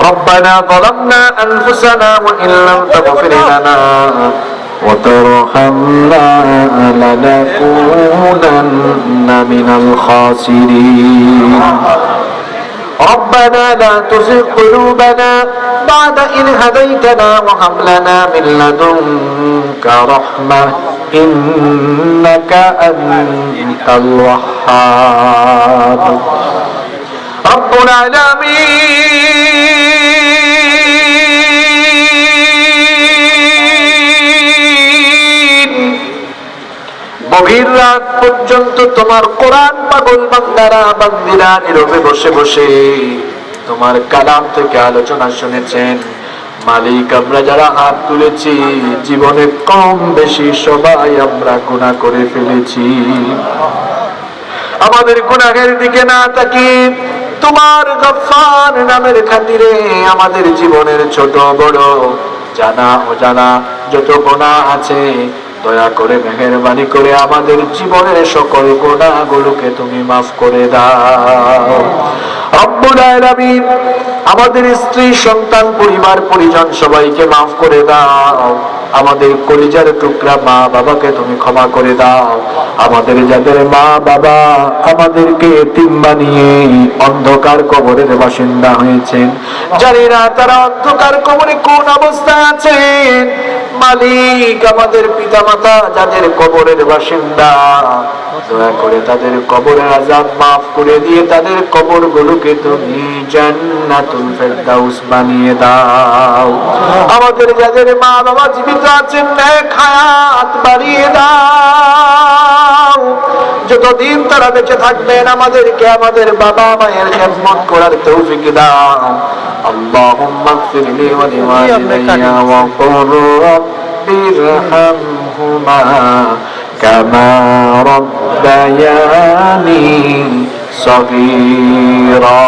ربنا ظلمنا أنفسنا وإن لم تغفر لنا وترحمنا لنكونن من الخاسرين ربنا لا تزغ قلوبنا بعد إذ هديتنا وهب لنا من لدنك رحمة إنك أنت الوهاب رب العالمين গভীর রাত পর্যন্ত তোমার কোরআন পাগল বান্দারা বান্দিরা নীরবে বসে বসে তোমার কালাম থেকে আলোচনা শুনেছেন। মালিক, আমরা যারা হাত তুলেছি জীবনে কম বেশি সবাই আমরা গুনাহ করে ফেলেছি। আমাদের গুনাহের দিকে না তাকিয়ে তোমার গফফার নামের খাতিরে আমাদের জীবনের ছোট বড় জানা অজানা যত গুনাহ আছে দয়া করে মেহেরবানি করে আমাদের জীবনের সকল গুনাহগুলোকে তুমি মাফ করে দাও। রব্বুল আলামিন, আমাদের স্ত্রী সন্তান পরিবার পরিজন সবাইকে মাফ করে দাও। আমাদের কলিজার টুকরা মা বাবাকে তুমি ক্ষমা করে দাও। আমাদের যাদের মা বাবা আমাদেরকে এতিম বানিয়ে অন্ধকার কবরের বাসিন্দা হয়েছেন, জানি না তারা অন্ধকার কবরে কোন অবস্থায় আছেন। মালিক, আমাদের পিতা মাতা যাদের কবরের বাসিন্দা, দয়া করে তাদের কবরের আযাব মাফ করে দিয়ে তাদের কবরগুলোকে তুমি জান্নাতুল ফেরদাউস বানিয়ে দাও। আমাদের যাদের মা বাবা জীবিত আছেন, নেক হায়াত বাড়িয়ে দাও। যতদিন তারা বেঁচে থাকবেন আমাদেরকে আমাদের বাবা মায়ের খেদমত করার তৌফিক দাও। আল্লাহুম্মা ইগফির লি ওয়া লিওয়ালিদাইয়া ওয়া কুর রাব্বিরহামহুমা কামা রাব্বায়ানি صغيرا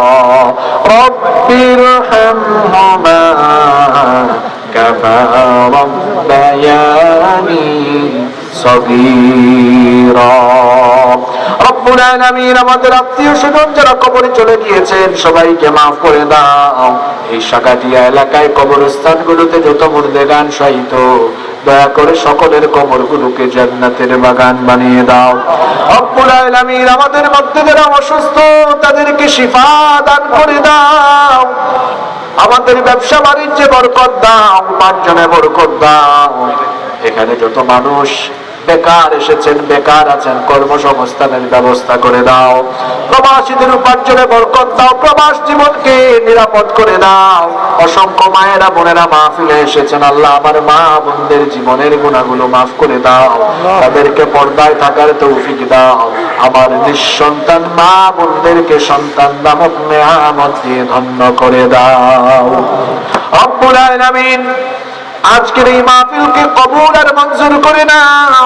رب ارحمهما كما ربياني صغيرا রব্বুল আলামিন, আমাদের আত্মীয় স্বজন যারা কবরে চলে গিয়েছেন সবাইকে মাফ করে দাও। এই সাগাটিয়া এলাকায় কবরস্থানগুলোতে যত মুর্দেগান শায়িত, দয়া করে সকলের কবরগুলোকে জান্নাতের বাগান বানিয়ে দাও। রব্বুল আলামিন, আমাদের মধ্যে যারা অসুস্থ তাদেরকে শিফা দান করে দাও। আমাদের ব্যবসা বাণিজ্যে বরকত দাও, উপার্জনে বরকত দাও। এখানে যত মানুষ বেকার এসেছেন, বেকার আছেন, কর্মসংস্থানের ব্যবস্থা করে দাও। প্রবাসীদের উপার্জনে বরকত দাও, প্রবাস জীবনকে নিরাপদ করে দাও। অসংখ্য মায়েরা বোনেরা মাহফিলে এসেছেন, আল্লাহ আমার মা বোনদের জীবনের গুনাহগুলো মাফ করে দাও, তাদেরকে পর্দায় থাকার তৌফিক দাও। আমার নিঃসন্তান মা বোনদেরকে সন্তান নামক নেয়ামত দিয়ে ধন্য করে দাও। রব্বুল আলামিন, আজকের এই মাহফিলকে কবুল আর মঞ্জুর করে নাও।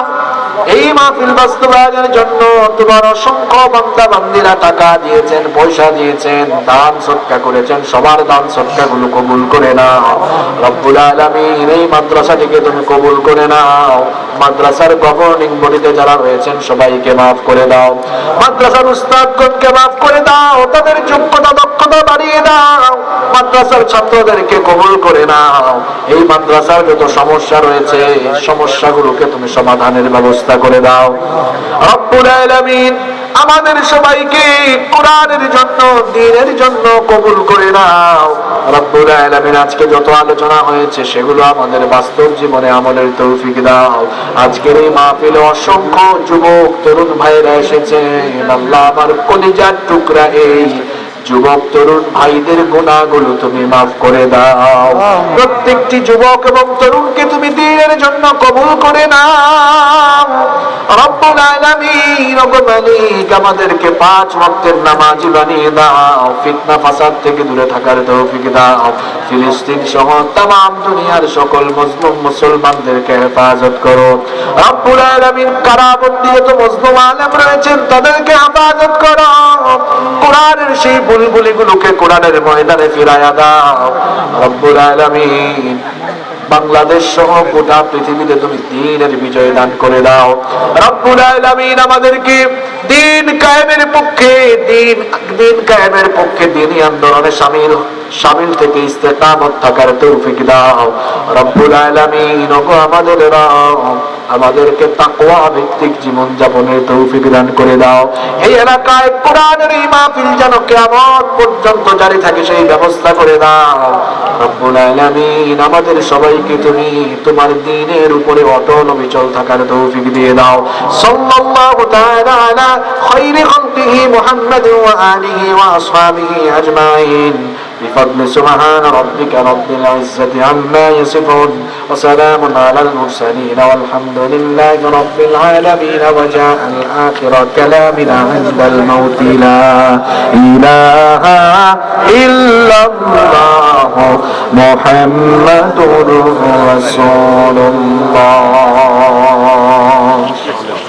এই মাহফিল বাস্তবায়নের জন্য তোমার অসংখ্য বান্দা বান্দিরা টাকা দিয়েছেন, পয়সা দিয়েছেন, দান সদকা করেছেন, সবার দান সদকাগুলো কবুল করে নাও। রব্বুল আলামিন, এই মাদ্রাসাটিকে তুমি কবুল করে নাও। মাদ্রাসার গভর্নিং বডিতে যারা রয়েছেন সবাইকে মাফ করে দাও। মাদ্রাসার উস্তাদগণকে মাফ করে দাও, তাদের যোগ্যতা দক্ষতা বাড়িয়ে দাও। মাদ্রাসার ছাত্রদেরকে কবুল করে নাও। এই মাদ্রাসার যত সমস্যা রয়েছে সমস্যাগুলোকে তুমি সমাধানের ব্যবস্থা করে দাও। রব্বুল আলামিন, আমাদের সবাইকে কোরআনের জন্য দ্বীনের জন্য কবুল করে নাও। রব্বুল আলামিন, আজকে যত আলোচনা হয়েছে সেগুলো আমাদের বাস্তব জীবনে আমলের তৌফিক দাও। আজকের এই মাহফিলে অসংখ্য যুবক তরুণ ভাইরা এসেছেন, আল্লাহ আমার কলিজার টুকরা এই যুবক তরুণ ভাইদের গুনাহগুলো তুমি মাফ করে দাও। প্রত্যেকটি যুবক এবং তরুণকে তুমি দ্বীনের জন্য কবুল করে নাও। রব্বুল আলামিন, ওগো মালিক, আমাদেরকে 5 ওয়াক্তের নামাজি বানিয়ে দাও। ফিতনা ফাসাদ থেকে দূরে থাকার তৌফিক দাও। ফিলিস্তিন সহ तमाम দুনিয়ার সকল মুসলিম মুসলমানদেরকে হেফাজত করো। রব্বুল আলামিন, কারাবন্দী যত মুসলিম আলেম রয়েছেন তাদেরকে হেফাজত করো। কোরআনের সেই বুলবুলিগুলোকে কোরআনের ময়দানে ফিরায়া দাও। রব্বুল আলামিন, বাংলাদেশ সহ গোটা পৃথিবীতে তুমি দ্বীনের বিজয় দান করে দাও রব্বুল আলামিন। আমাদেরকে দ্বীন কায়েমের পক্ষে দ্বীন কায়েমের পক্ষে দ্বীনি আন্দোলনে শামিল থেকে ইস্তেকামত থাকার তৌফিক দাও রব্বুল আলামিন। ওগো আমাদের রব, আমাদেরকে তাকওয়া ভিত্তিক জীবন যাপনের তৌফিক দান করে দাও। এই এলাকায় কোরআনের এই মাহফিল যেন কিয়ামত পর্যন্ত জারি থাকে সেই ব্যবস্থা করে দাও রব্বুল আলামিন। আমাদের সবাইকে তুমি তোমার দ্বীনের উপরে অটল অবিচল থাকার তৌফিক দিয়ে দাও। সাল্লাল্লাহু তাআলা আলা খায়রি খালকিহি মুহাম্মাদ ওয়া আলিহি ওয়া আসহাবিহি আজমাইন بفضل سبحان ربك رب العزة عما يصفون وسلام على المرسلين والحمد لله رب العالمين. وجاء الآخر كلامنا عند الموت لا إله إلا الله محمد رسول الله.